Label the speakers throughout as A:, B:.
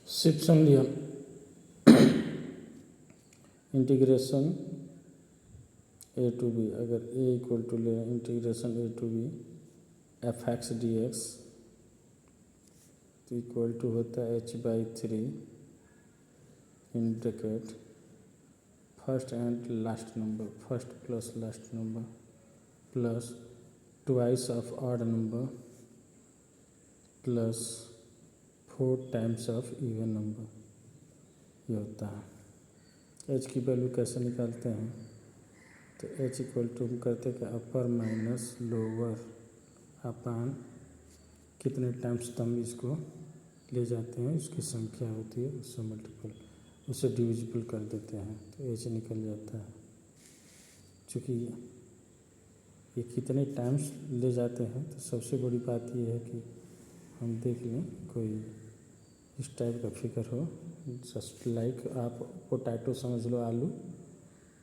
A: Section लिया integration A to B, अगर A equal to ले integration A to B F X D X तो equal to होता है h/3 in bracket first and last number, first plus last number plus twice of odd number plus 4 times of even number. ये होता है। h की value कैसे निकालते हैं, तो h इक्वल टू हम करते हैं अपर माइनस लोअर अपान कितने टाइम्स हम इसको ले जाते हैं, उसकी संख्या होती है उससे मल्टीपल, उससे डिविजिबल कर देते हैं तो h निकल जाता है। चूँकि ये कितने टाइम्स ले जाते हैं तो सबसे बड़ी बात ये है कि हम देख लें कोई इस टाइप का फिगर हो, जस्ट लाइक आप पोटैटो समझ लो, आलू,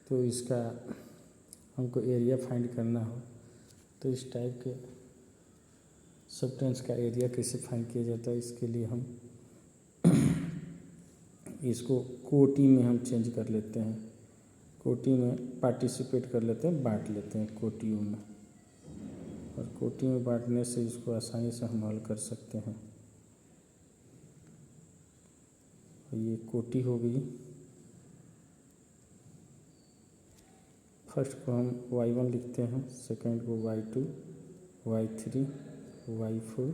A: तो इसका हमको एरिया फाइंड करना हो तो इस टाइप के सब्सटेंस का एरिया कैसे फाइंड किया जाता है, इसके लिए हम इसको कोटि में हम चेंज कर लेते हैं, कोटि में पार्टिसिपेट कर लेते हैं, बांट लेते हैं कोटियों में, और कोटि में बांटने से इसको आसानी से हम हल कर सकते हैं। ये कोटि हो गई, फर्स्ट को हम y1 लिखते हैं, सेकंड को y2, y3, y4,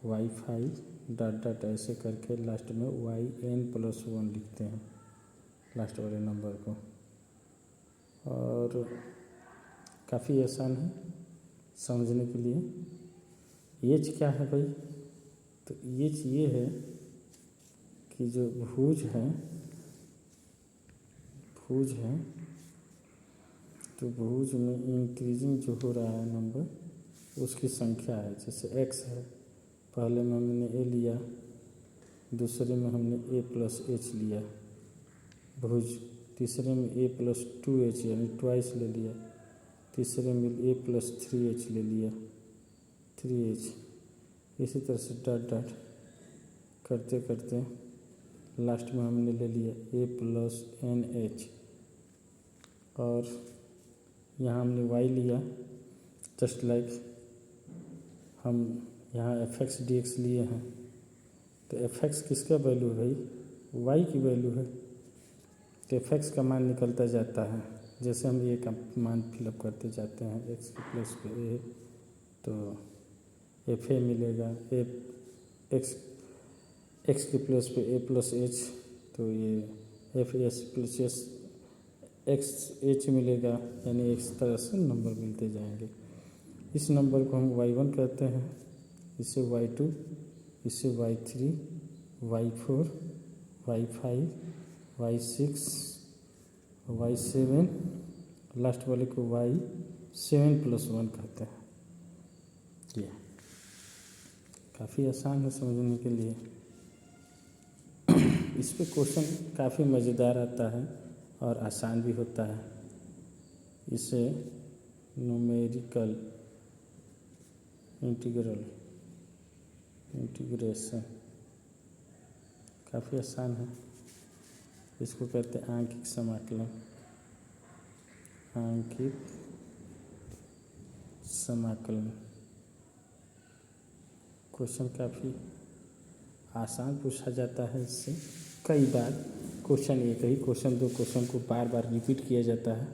A: y5 dot dot ऐसे करके लास्ट में yn+1 लिखते हैं लास्ट वाले नंबर को। और काफ़ी आसान है समझने के लिए। एच क्या है भाई, तो एच ये है कि जो भुज है तो भुज में इंक्रीजिंग जो हो रहा है नंबर उसकी संख्या है। जैसे x है, पहले में हमने a लिया, दूसरे में हमने a+h लिया भुज, तीसरे में a+2h यानी ट्वाइस ले लिया, तीसरे में a+3h ले लिया 3h, इसी तरह से डॉट डॉट करते करते लास्ट में हमने ले लिया a+nh, और यहाँ हमने y लिया, जस्ट लाइक हम यहाँ fx dx लिए हैं, तो fx किसका वैल्यू है भाई, y की वैल्यू है, तो fx का मान निकलता जाता है। जैसे हम ये का मान फिलअप करते जाते हैं x के प्लस पे a, तो fa मिलेगा, x के प्लस पे a+h, तो ये f+s x मिलेगा, यानी इस तरह से नंबर मिलते जाएंगे। इस नंबर को हम y1 कहते हैं, इसे y2, इसे y3, y4, y5, y6, y7, last वाले को y7+1 कहते हैं। ये काफ़ी आसान है समझने के लिए। इस पे क्वेश्चन काफ़ी मज़ेदार आता है और आसान भी होता है। इसे न्यूमेरिकल इंटीग्रेशन काफ़ी आसान है, इसको कहते हैं आंकिक समाकलन। आंकिक समाकलन क्वेश्चन काफ़ी आसान पूछा जाता है। इससे कई बार क्वेश्चन एक ही क्वेश्चन दो क्वेश्चन को बार बार रिपीट किया जाता है,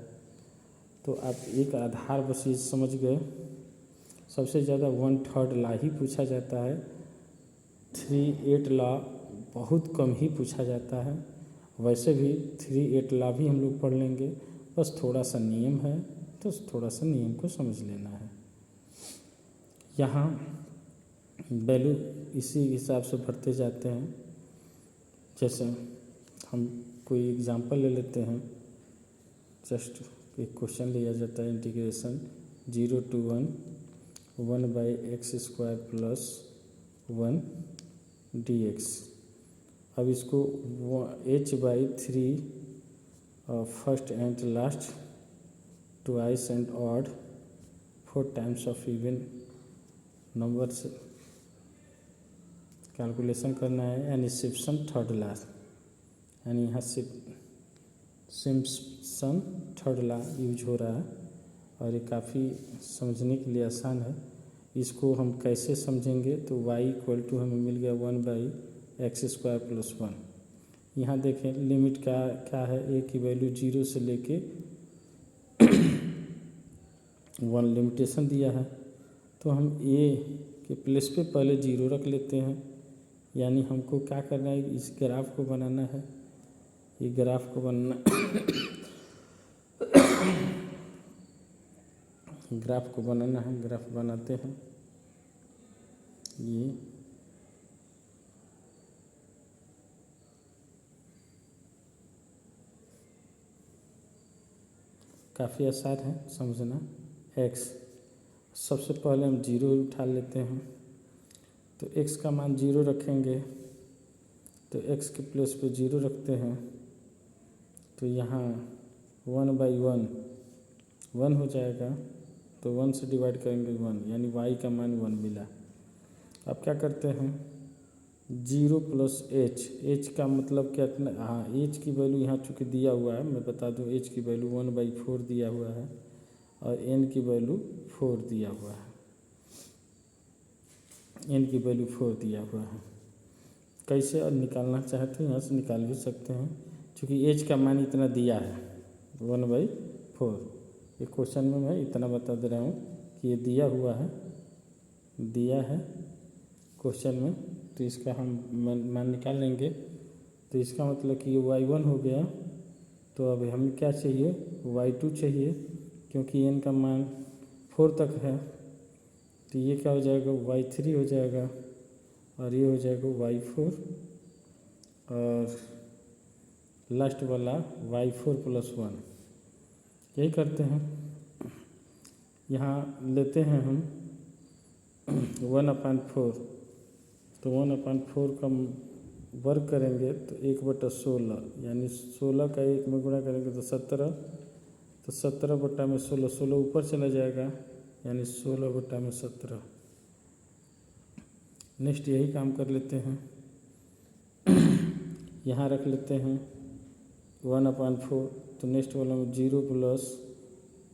A: तो आप एक आधार बस ये समझ गए। सबसे ज़्यादा 1/3 ला ही पूछा जाता है, 3/8 ला बहुत कम ही पूछा जाता है। वैसे भी 3/8 ला भी हम लोग पढ़ लेंगे, बस थोड़ा सा नियम है तो थोड़ा सा नियम को समझ लेना है। यहाँ वैल्यू इसी हिसाब से भरते जाते हैं। जैसे हम कोई एग्जांपल ले लेते हैं, जस्ट एक क्वेश्चन लिया जाता है, इंटीग्रेशन 0 to 1 1/x² + 1 dx। अब इसको h/3 first and last twice and odd 4 times of even number से कैलकुलेशन करना है एनिसिप्सन थर्ड लॉ, यानी यहाँ से सिम्पसन थर्ड लॉ यूज हो रहा है और ये काफ़ी समझने के लिए आसान है। इसको हम कैसे समझेंगे तो y = हमें मिल गया 1/x² + 1। यहाँ देखें लिमिट क्या है, a की वैल्यू 0 से लेके 1 लिमिटेशन दिया है, तो हम a के प्लेस पे पहले 0 रख लेते हैं। यानी हमको क्या करना है, इस ग्राफ को बनाना है, ये ग्राफ को बनाना ग्राफ को बनाना है। ग्राफ बनाते हैं, ये काफ़ी आसान है समझना। x सबसे पहले हम 0 उठा लेते हैं, तो x का मान 0 रखेंगे, तो x के प्लेस पे 0 रखते हैं, तो यहाँ 1/1 1 हो जाएगा, तो 1 से डिवाइड करेंगे 1, यानी y का मान 1 मिला। अब क्या करते हैं, 0 + h का मतलब क्या, हाँ h की वैल्यू यहाँ चूँकि दिया हुआ है, मैं बता दूँ h की वैल्यू 1/4 दिया हुआ है और n की वैल्यू 4 दिया हुआ है, n की वैल्यू 4 दिया हुआ है। कैसे और निकालना चाहते हैं यहाँ से निकाल भी सकते हैं, क्योंकि h का मान इतना दिया है 1/4। ये क्वेश्चन में मैं इतना बता दे रहा हूँ कि ये दिया हुआ है, दिया है क्वेश्चन में, तो इसका हम मान निकाल लेंगे। तो इसका मतलब कि ये y1 हो गया, तो अब हमें क्या चाहिए, y2 चाहिए, क्योंकि n का मान 4 तक है, तो ये क्या हो जाएगा, y3 हो जाएगा और ये हो जाएगा y4 और लास्ट वाला y4 + 1। यही करते हैं, यहाँ लेते हैं हम 1/4, तो 1/4 का वर्ग करेंगे तो 1/16, यानी 16 का 1 में गुणा करेंगे तो 17, तो 17/16, 16 ऊपर चला जाएगा, यानी 16/17। नेक्स्ट यही काम कर लेते हैं, यहाँ रख लेते हैं 1/4, तो नेक्स्ट वाला में 0 +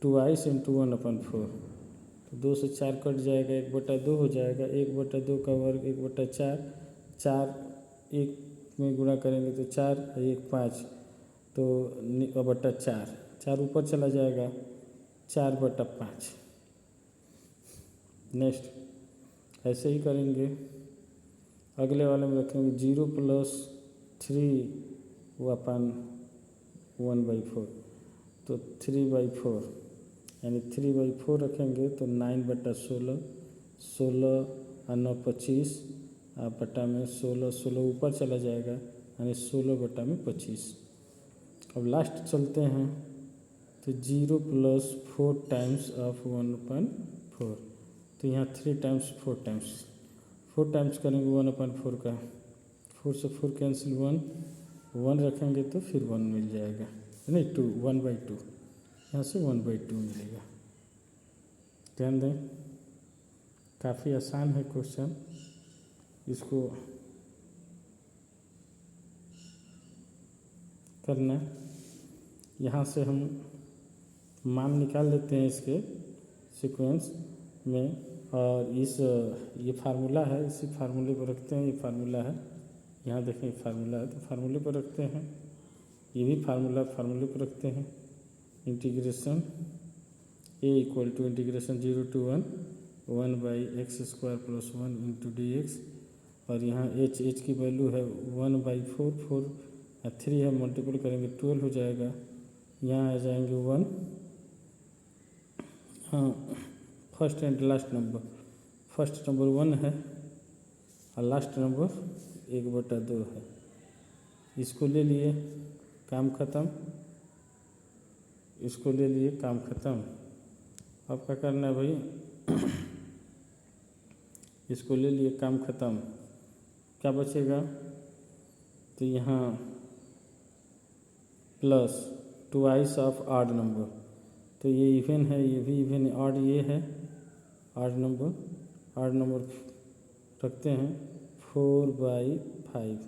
A: 2i × 1/4, तो 2 से 4 कट जाएगा, 1/2 हो जाएगा, 1/2 का वर्ग 1/4, 4 1 में गुणा करेंगे तो 4 और 1 5, तो 4/4, 4 ऊपर चला जाएगा, 4/5। नेक्स्ट ऐसे ही करेंगे, अगले वाले में रखेंगे 0 + 3/1/4, तो 3/4, यानी 3/4 रखेंगे तो 9/16, 16 और 9 25, बटा में 16, 16 ऊपर चला जाएगा, यानी 16/25। अब लास्ट चलते हैं, तो 0 + 4 टाइम्स ऑफ 1/4, तो यहाँ 3 टाइम्स 4 टाइम्स करेंगे 1/4 का, 4 से 4 कैंसिल, 1 रखेंगे तो फिर 1 मिल जाएगा, नहीं 2, 1/2, यहाँ से 1/2 मिलेगा। ध्यान दें, काफ़ी आसान है क्वेश्चन, इसको करना। यहाँ से हम मान निकाल लेते हैं इसके सीक्वेंस में, और ये फार्मूला है, इसी फार्मूले पर रखते हैं, ये फार्मूला है, यहाँ देखें ये फार्मूला है, तो फार्मूले पर रखते हैं, ये भी फार्मूले पर रखते हैं। Integration a = 0 to 1 1/x² + 1 × dx, और यहाँ h की वैल्यू है 1/4, 4 और 3 है, मल्टीपल करेंगे 12 हो जाएगा, यहाँ आ जाएंगे 1, हाँ first and last number, first number 1 है और लास्ट नंबर 1/2 है। इसको ले लिए, काम ख़त्म, इसको ले लिए, काम ख़त्म। अब क्या करना है भाई, इसको ले लिए, काम ख़त्म, क्या बचेगा, तो यहाँ plus 2i of odd number, तो ये इवन है, ये भी इवन है, ऑड ये है, ऑड नंबर रखते हैं 4/5,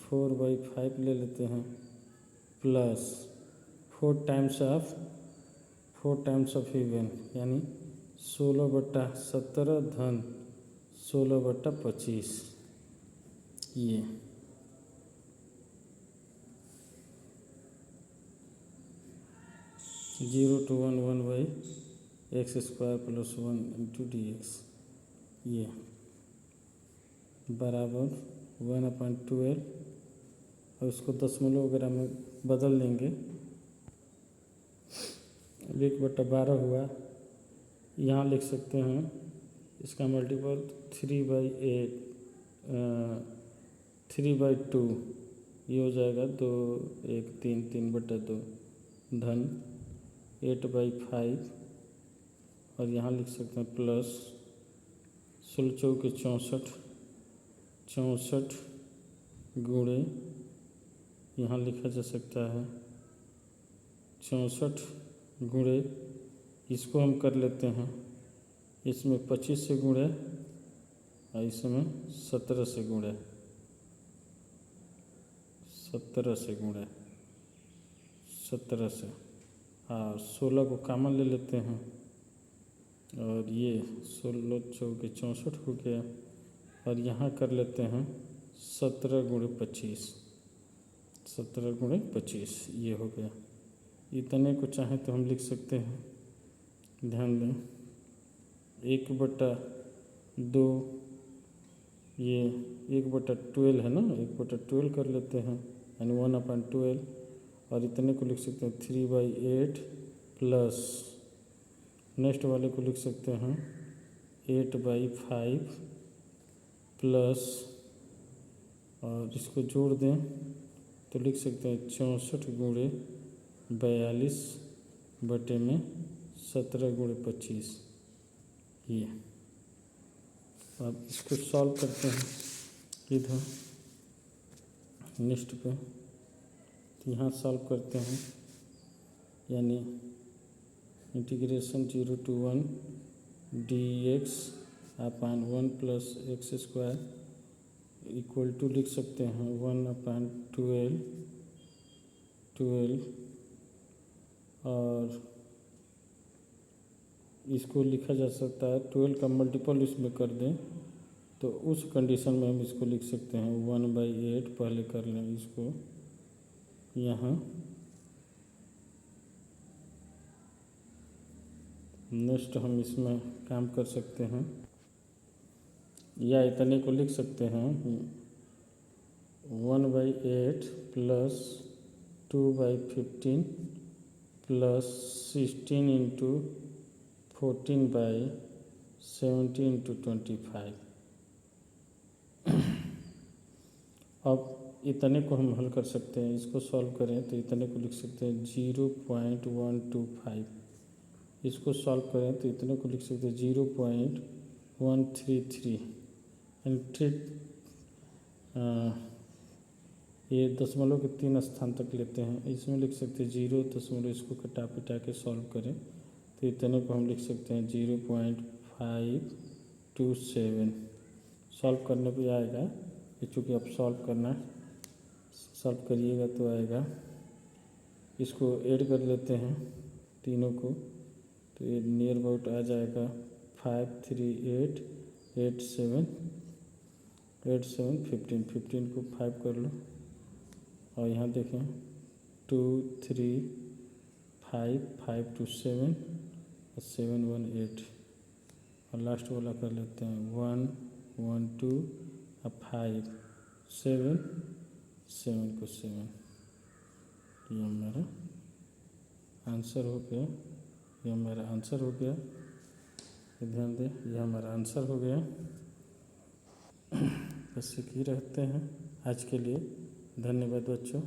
A: 4/5 ले लेते हैं प्लस 4 टाइम्स ऑफ इवन यानी 16/17 धन 16/25 ये 0 to 1 1/x² + 1 × dx ये बराबर 1/12 और इसको दशमलव वगैरह में बदल देंगे। 1/12 हुआ, यहाँ लिख सकते हैं इसका मल्टीपल 3/8 3/2 ये हो जाएगा 2 1 3 3/2 धन 8/5 और यहाँ लिख सकते हैं प्लस 16 चौके 64 गुणे यहाँ लिखा जा सकता है 64 गुणे इसको हम कर लेते हैं इसमें 25 से गुणे और इसमें 17 से गुणे 17 से गुणे 17 से और 16 को कॉमन ले लेते हैं और ये 16 चौके 64 हो गया और यहाँ कर लेते हैं 17 गुणे 25 17 गुणे 25 ये हो गया। इतने को चाहें तो हम लिख सकते हैं, ध्यान दें 1/2 ये 1/12 है ना, 1/12 कर लेते हैं यानी 1/12 और इतने को लिख सकते हैं 3/8 प्लस नेक्स्ट वाले को लिख सकते हैं 8/5 प्लस और इसको जोड़ दें तो लिख सकते हैं 64 गुणे 42/17 गुणे 25 ये। अब इसको सॉल्व करते हैं इधर नेक्स्ट पे, तो यहाँ सॉल्व करते हैं यानी integration 0 to 1 dx upon 1 + x² equal to लिख सकते हैं 1/12 और इसको लिखा जा सकता है 12 का मल्टीपल इसमें कर दें तो उस कंडीशन में हम इसको लिख सकते हैं 1/8 पहले कर लें इसको यहाँ नेक्स्ट हम इसमें काम कर सकते हैं या इतने को लिख सकते हैं 1/8 प्लस 2/15 प्लस 16 × 14/17 × 25। अब इतने को हम हल कर सकते हैं, इसको सॉल्व करें तो इतने को लिख सकते हैं 0.125, इसको सॉल्व करें तो इतने को लिख सकते हैं 0.133 एंड ये दशमलव के 3 स्थान तक लेते हैं, इसमें लिख सकते हैं 0 दशमलव इसको कटा पिटा के सॉल्व करें तो इतने को हम लिख सकते हैं 0.527 सॉल्व करने पे आएगा, चूँकि अब सॉल्व करिएगा तो आएगा। इसको ऐड कर लेते हैं तीनों को तो ये नियर अबाउट आ जाएगा 53887 15 को 5 कर लो और यहाँ देखें 2 3 5 5 2 7 और 7 1 8 और लास्ट वाला कर लेते हैं 1 1 2 और 5 7 7 को 7। ये हमारा आंसर हो गया, ये हमारा आंसर हो गया, ध्यान दें ये हमारा आंसर हो गया। बस सीख ही रहते हैं। आज के लिए धन्यवाद बच्चों।